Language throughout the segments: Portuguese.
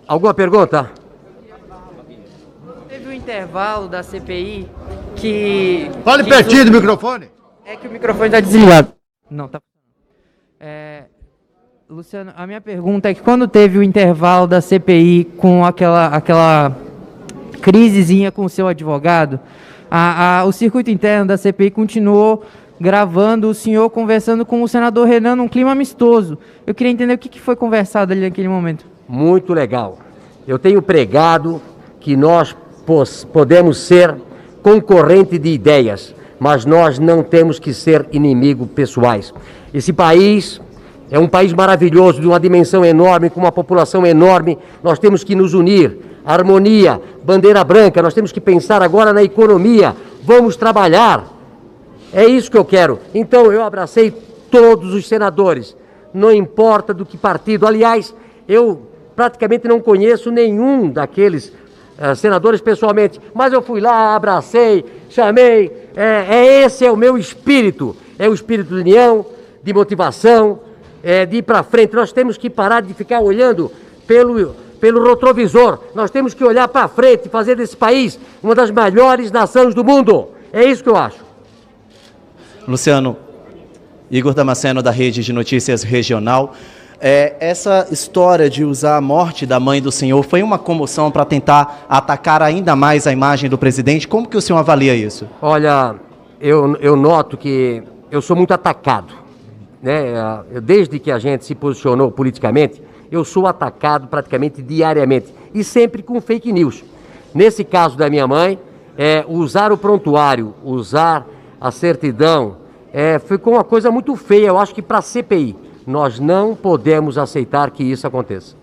Alguma pergunta? Teve um intervalo da CPI que... Fale pertinho do microfone. É que o microfone está desligado. Não, tá... Luciano, a minha pergunta é que quando teve o intervalo da CPI com aquela crisezinha com o seu advogado, o circuito interno da CPI continuou gravando o senhor conversando com o senador Renan num clima amistoso. Eu queria entender o que foi conversado ali naquele momento. Muito legal. Eu tenho pregado que nós podemos ser concorrente de ideias, mas nós não temos que ser inimigos pessoais. Esse país é um país maravilhoso, de uma dimensão enorme, com uma população enorme. Nós temos que nos unir. Harmonia, bandeira branca, nós temos que pensar agora na economia. Vamos trabalhar. É isso que eu quero. Então eu abracei todos os senadores, não importa do que partido. Aliás, eu praticamente não conheço nenhum daqueles senadores pessoalmente, mas eu fui lá, abracei, chamei. Esse é o meu espírito. É o espírito de união, de motivação, de ir para frente. Nós temos que parar de ficar olhando pelo retrovisor. Nós temos que olhar para frente e fazer desse país uma das melhores nações do mundo. É isso que eu acho. Luciano, Igor Damasceno, da Rede de Notícias Regional. Essa história de usar a morte da mãe do senhor foi uma comoção para tentar atacar ainda mais a imagem do presidente? Como que o senhor avalia isso? Olha, eu noto que eu sou muito atacado, né? Desde que a gente se posicionou politicamente, eu sou atacado praticamente diariamente e sempre com fake news. Nesse caso da minha mãe, usar o prontuário, usar a certidão, ficou uma coisa muito feia. Eu acho que para a CPI nós não podemos aceitar que isso aconteça.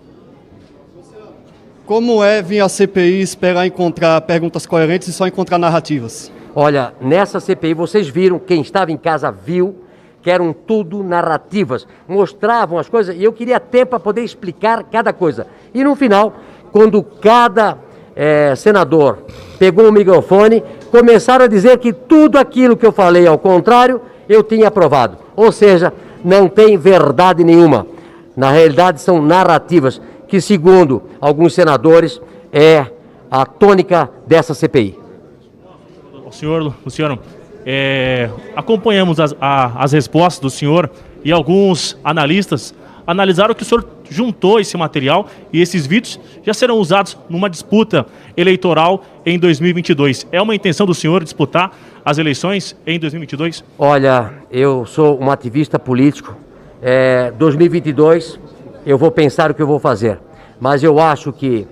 Como é vir à CPI esperar encontrar perguntas coerentes e só encontrar narrativas? Olha, nessa CPI vocês viram, quem estava em casa viu, que eram tudo narrativas, mostravam as coisas e eu queria tempo para poder explicar cada coisa. E no final, quando cada senador pegou o microfone, começaram a dizer que tudo aquilo que eu falei ao contrário, eu tinha aprovado. Ou seja, não tem verdade nenhuma. Na realidade, são narrativas que, segundo alguns senadores, é a tônica dessa CPI. Senhor Luciano, acompanhamos as respostas do senhor e alguns analistas analisaram que o senhor juntou esse material e esses vídeos já serão usados numa disputa eleitoral em 2022. É uma intenção do senhor disputar as eleições em 2022? Olha, eu sou um ativista político. 2022 eu vou pensar o que eu vou fazer. Mas eu acho que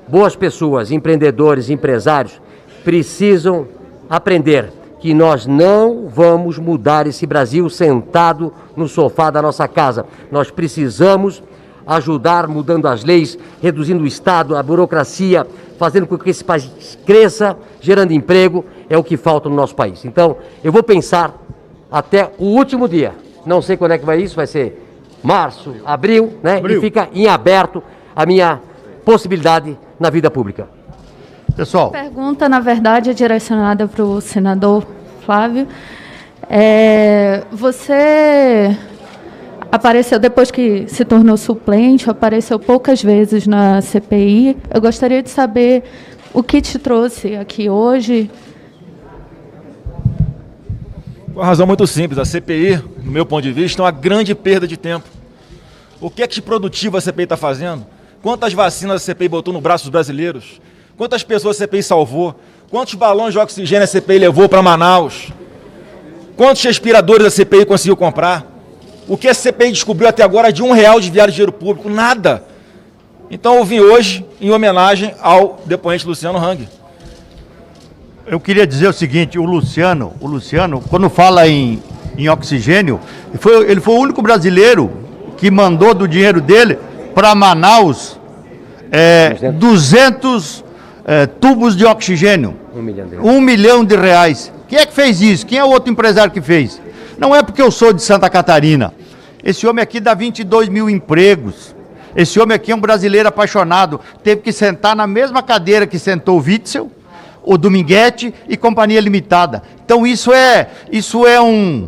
boas pessoas, empreendedores, empresários, precisam aprender que nós não vamos mudar esse Brasil sentado no sofá da nossa casa. Nós precisamos ajudar mudando as leis, reduzindo o Estado, a burocracia, fazendo com que esse país cresça, gerando emprego, é o que falta no nosso país. Então, eu vou pensar até o último dia. Não sei quando é que vai isso, vai ser março, abril, né? E fica em aberto a minha possibilidade na vida pública. Pessoal. A pergunta, na verdade, é direcionada para o senador Flávio. Você apareceu, depois que se tornou suplente, apareceu poucas vezes na CPI. Eu gostaria de saber o que te trouxe aqui hoje. Por uma razão muito simples. A CPI, no meu ponto de vista, é uma grande perda de tempo. O que é que de produtivo a CPI está fazendo? Quantas vacinas a CPI botou no braço dos brasileiros? Quantas pessoas a CPI salvou? Quantos balões de oxigênio a CPI levou para Manaus? Quantos respiradores a CPI conseguiu comprar? O que a CPI descobriu até agora de R$1 desviado de dinheiro público? Nada. Então eu vim hoje em homenagem ao depoente Luciano Hang. Eu queria dizer o seguinte, o Luciano, quando fala em oxigênio, ele foi o único brasileiro que mandou do dinheiro dele para Manaus 200 tubos de oxigênio. R$1 milhão. Quem é que fez isso? Quem é o outro empresário que fez? Não é porque eu sou de Santa Catarina. Esse homem aqui dá 22 mil empregos. Esse homem aqui é um brasileiro apaixonado. Teve que sentar na mesma cadeira que sentou o Witzel. o Dominguete e Companhia Limitada. Então isso é um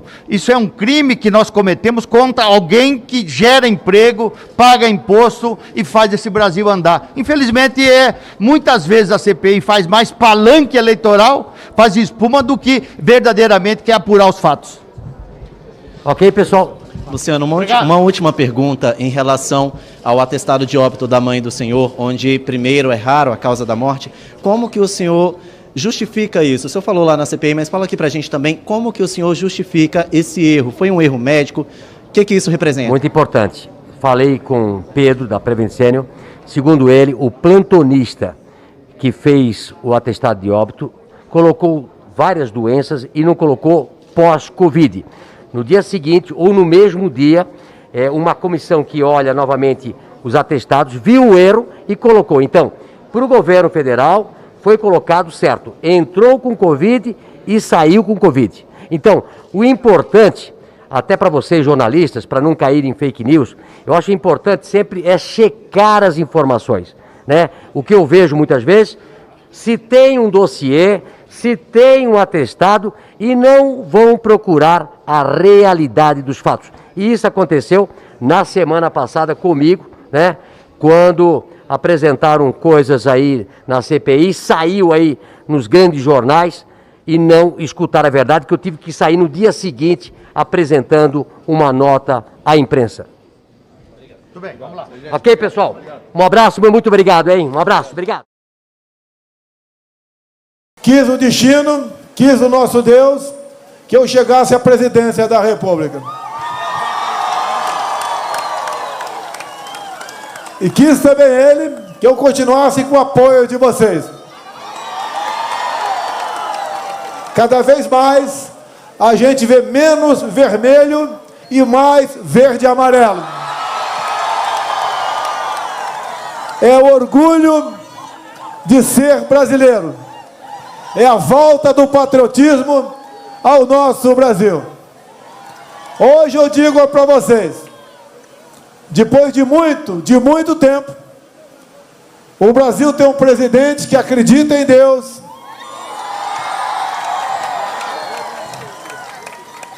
crime que nós cometemos contra alguém que gera emprego, paga imposto e faz esse Brasil andar. Infelizmente, muitas vezes a CPI faz mais palanque eleitoral, faz espuma, do que verdadeiramente quer apurar os fatos. Ok, pessoal? Luciano, uma última pergunta em relação ao atestado de óbito da mãe do senhor, onde primeiro é raro a causa da morte. Como que o senhor justifica isso? O senhor falou lá na CPI, mas fala aqui pra gente também, como que o senhor justifica esse erro? Foi um erro médico? O que isso representa? Muito importante. Falei com Pedro, da Prevent Senior. Segundo ele, o plantonista que fez o atestado de óbito colocou várias doenças e não colocou pós-Covid. No dia seguinte, ou no mesmo dia, uma comissão que olha novamente os atestados, viu o erro e colocou. Então, para o governo federal, foi colocado certo. Entrou com Covid e saiu com Covid. Então, o importante, até para vocês jornalistas, para não caírem em fake news, eu acho importante sempre checar as informações, né? O que eu vejo muitas vezes, se tem um dossiê, se tem um atestado, e não vão procurar a realidade dos fatos. E isso aconteceu na semana passada comigo, né? Quando apresentaram coisas aí na CPI, saiu aí nos grandes jornais e não escutaram a verdade, que eu tive que sair no dia seguinte apresentando uma nota à imprensa. Tudo bem, vamos lá. Ok, pessoal? Um abraço, muito obrigado, hein? Um abraço, obrigado. Quis o destino, quis o nosso Deus, que eu chegasse à presidência da República. E quis também ele que eu continuasse com o apoio de vocês. Cada vez mais a gente vê menos vermelho e mais verde e amarelo. É o orgulho de ser brasileiro. É a volta do patriotismo ao nosso Brasil. Hoje eu digo para vocês, depois de muito tempo, o Brasil tem um presidente que acredita em Deus,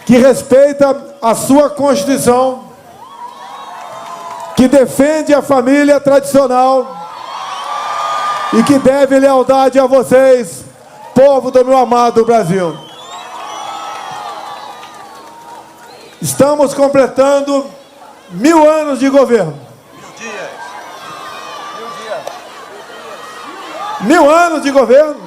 que respeita a sua Constituição, que defende a família tradicional e que deve lealdade a vocês, povo do meu amado Brasil. Estamos completando 1000 anos de governo. 1000 anos de governo.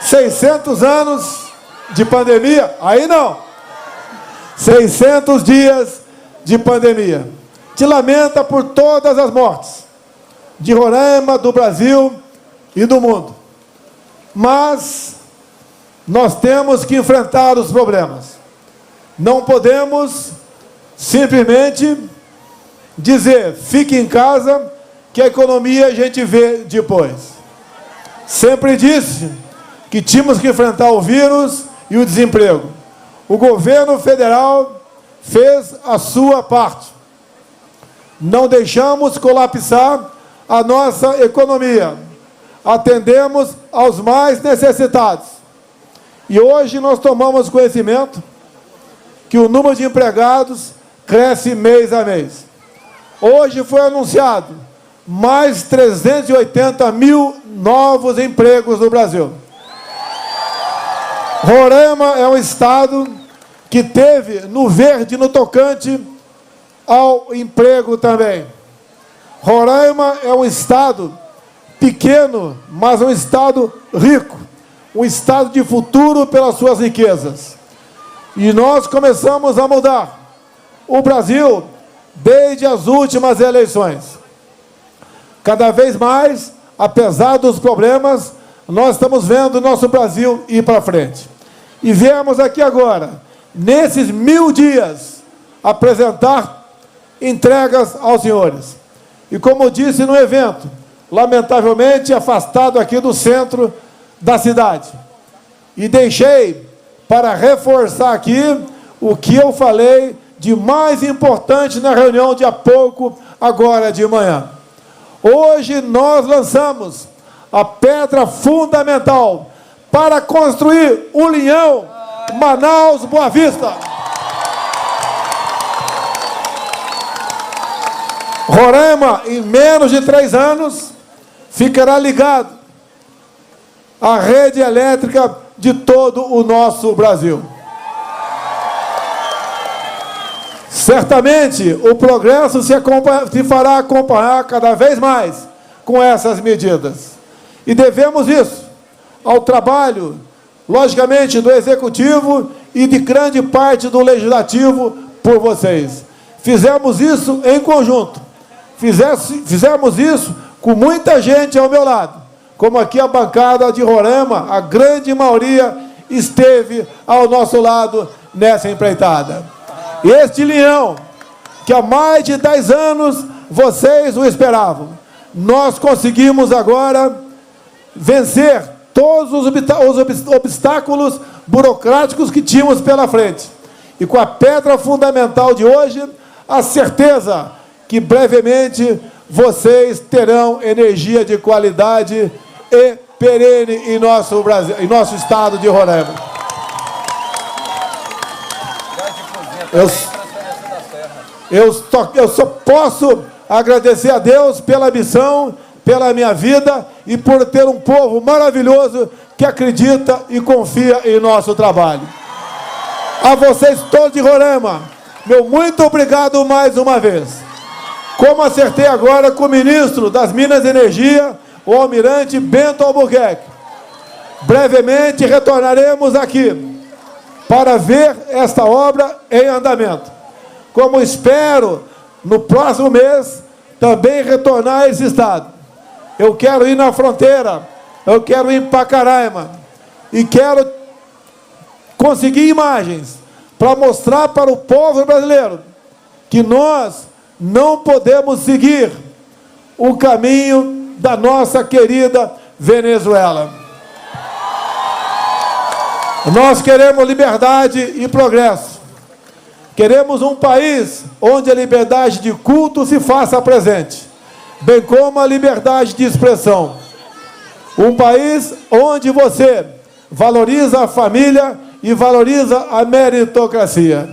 600 anos de pandemia. Aí não. 600 dias de pandemia. Te lamenta por todas as mortes de Roraima, do Brasil e do mundo. Mas nós temos que enfrentar os problemas. Não podemos simplesmente dizer, fique em casa, que a economia a gente vê depois. Sempre disse que tínhamos que enfrentar o vírus e o desemprego. O governo federal fez a sua parte. Não deixamos colapsar a nossa economia. Atendemos aos mais necessitados. E hoje nós tomamos conhecimento que o número de empregados cresce mês a mês. Hoje foi anunciado mais 380 mil novos empregos no Brasil. Roraima é um estado que teve no verde no tocante ao emprego também. Roraima é um estado pequeno, mas um estado rico, um estado de futuro pelas suas riquezas. E nós começamos a mudar o Brasil desde as últimas eleições. Cada vez mais, apesar dos problemas, nós estamos vendo o nosso Brasil ir para frente. E viemos aqui agora, nesses 1000 dias, apresentar entregas aos senhores. E como disse no evento, lamentavelmente afastado aqui do centro da cidade. E deixei para reforçar aqui o que eu falei de mais importante na reunião de há pouco, agora de manhã. Hoje nós lançamos a pedra fundamental para construir o linhão Manaus-Boa Vista. Roraima, em menos de 3 anos, ficará ligado à rede elétrica de todo o nosso Brasil. Certamente, o progresso se fará acompanhar cada vez mais com essas medidas. E devemos isso ao trabalho, logicamente, do Executivo e de grande parte do Legislativo por vocês. Fizemos isso em conjunto. Fizemos isso com muita gente ao meu lado. Como aqui a bancada de Roraima, a grande maioria esteve ao nosso lado nessa empreitada. Este linhão, que há mais de 10 anos vocês o esperavam, nós conseguimos agora vencer todos os obstáculos burocráticos que tínhamos pela frente. E com a pedra fundamental de hoje, a certeza que brevemente vocês terão energia de qualidade e perene em nosso Brasil, em nosso estado de Roraima. Eu só posso agradecer a Deus pela missão, pela minha vida e por ter um povo maravilhoso que acredita e confia em nosso trabalho. A vocês todos de Roraima, meu muito obrigado mais uma vez. Como acertei agora com o ministro das Minas e Energia, o almirante Bento Albuquerque. Brevemente retornaremos aqui para ver esta obra em andamento. Como espero, no próximo mês, também retornar a esse estado. Eu quero ir na fronteira, eu quero ir em Pacaraima e quero conseguir imagens para mostrar para o povo brasileiro que nós não podemos seguir o caminho da nossa querida Venezuela. Nós queremos liberdade e progresso. Queremos um país onde a liberdade de culto se faça presente, bem como a liberdade de expressão. Um país onde você valoriza a família e valoriza a meritocracia.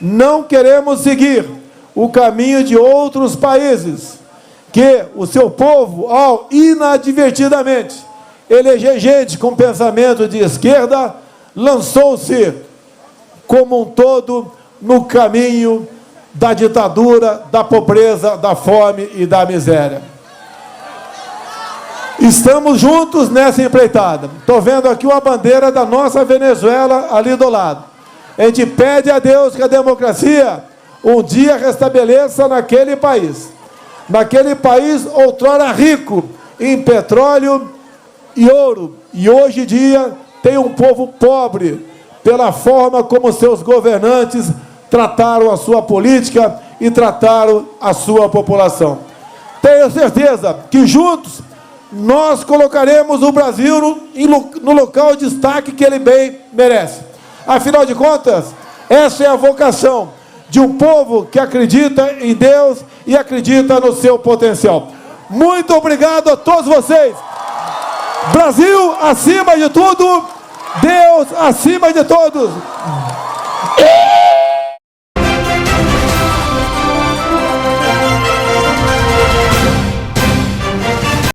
Não queremos seguir o caminho de outros países, que o seu povo, ao inadvertidamente eleger gente com pensamento de esquerda, lançou-se como um todo no caminho da ditadura, da pobreza, da fome e da miséria. Estamos juntos nessa empreitada. Estou vendo aqui uma bandeira da nossa Venezuela ali do lado. A gente pede a Deus que a democracia um dia restabeleça naquele país outrora rico em petróleo e ouro, e hoje em dia tem um povo pobre pela forma como seus governantes trataram a sua política e trataram a sua população. Tenho certeza que juntos nós colocaremos o Brasil no local de destaque que ele bem merece. Afinal de contas, essa é a vocação de um povo que acredita em Deus e acredita no seu potencial. Muito obrigado a todos vocês. Brasil acima de tudo, Deus acima de todos.